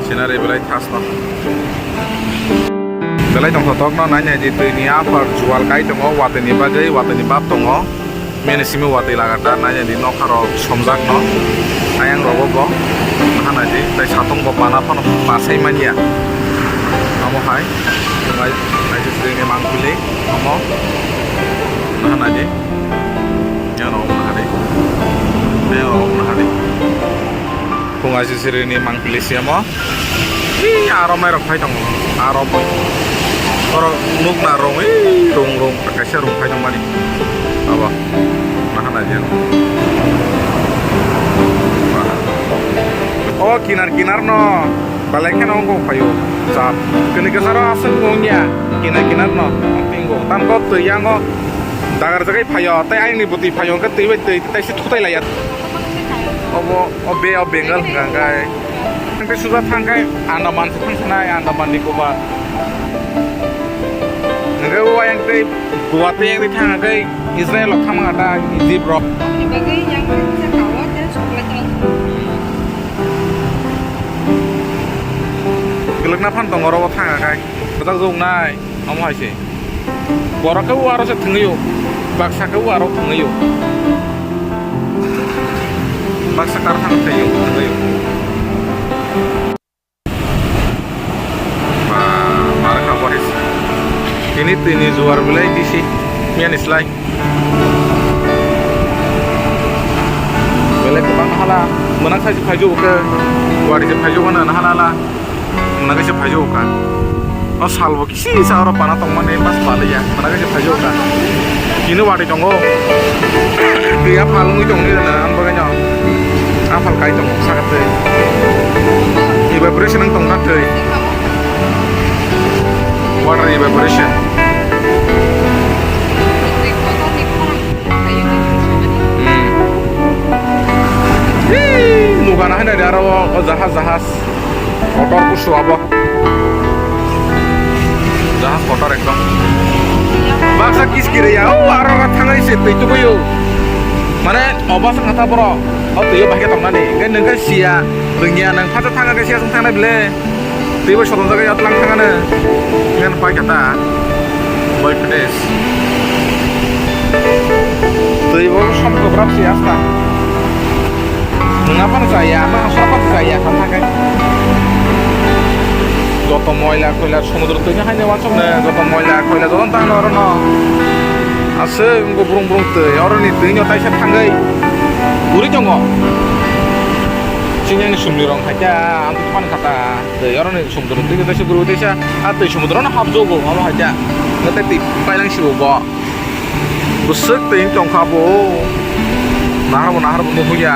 Sinari belai tas no. Belai tong totok no nanya di tu ini apa jual kai tongo wateni bajai wateni bab tongo. Menisimi wati lagata nanya di no karo somjak no. Ayang robo bo. Nah naji tai satong bo pana pano pasai mania. Amo hai. Ngai naji sini mangkuli. Amo. Nah naji. Yang no nahari. Yang no nahari. Kung aja sini ini mangkuli siapa? Ih, aromnya rok pai tong, aromnya. Orang nuk narong, rong terkasih rong pai tong mani. Apa? Makan aja. Oh, kinar no. Baliknya nongko payo. Cap. Kini kesara asal ngongnya. Kinar no. Tinggo. Tanpa tuh yang ngo. Dagar jagai payo. Tapi aing ni buti payo ke tiwe tapi situ tai layat. Oh Bengal enggak. Nanti sudah tangkai Andaman sana Andaman Nicobar. Enggak yang teh buat yang di tangkai Israel lokam ada Egypt bro. Sebagai yang bisa kawat dan sekolah. Gelek napan tongoro tangkai. Betul zong nai. Kamu hasil. Borak ke waro se tengayu. Baksa ke waro tengayu. Baksa karang tengayu. Ini juar belai di sini, mian islay. Belai kebang hala, menang saja paju ke, wari je paju mana hala lah, menang saja paju kan. Oh salvo kisi seorang panah tong mana pas balik ya, menang saja paju kan. Ini wari tonggo, dia palung itu ni dan anbaganya, apal kai tong sangat deh. Evaporation ang tongkat deh. Water evaporation. Nukan ada di arah jahaz kotor kusu apa? Jahaz kotor ekdom. Baksa kis kiri ya, arah tangga isi itu kuyu. Mana obas ngata bro? Oh tuh ya pakai tongga nih. Kan nengka sia, rengian neng pada tangga ke sia tangga beli. Tiba shotong jaga jatuh lang tangga nih. Kan pakai kata, boy pedes. Tiba sampai berapa sih asta? Mengapa saya? Apa saya katakan? Joto moila koila সমুদ্র থেকে হাইনে ওয়ানসম না joto moila koila যখন তান অরন আছে গো ব্রুং তে অরনি তৈন তাইসা থাঙ্গাই উরি দङ সিংনি সুমনি রং খাইতা আন্ত পান খাতা তে অরনি সমুদ্র থেকে তাইসা গুরু তাইসা আর তে সমুদ্র না হাবজোগো মামা হাইতা নতে তি পাইলাং সিবো ব বুসক তেইন চংখাবো নাহারবো নুহুয়া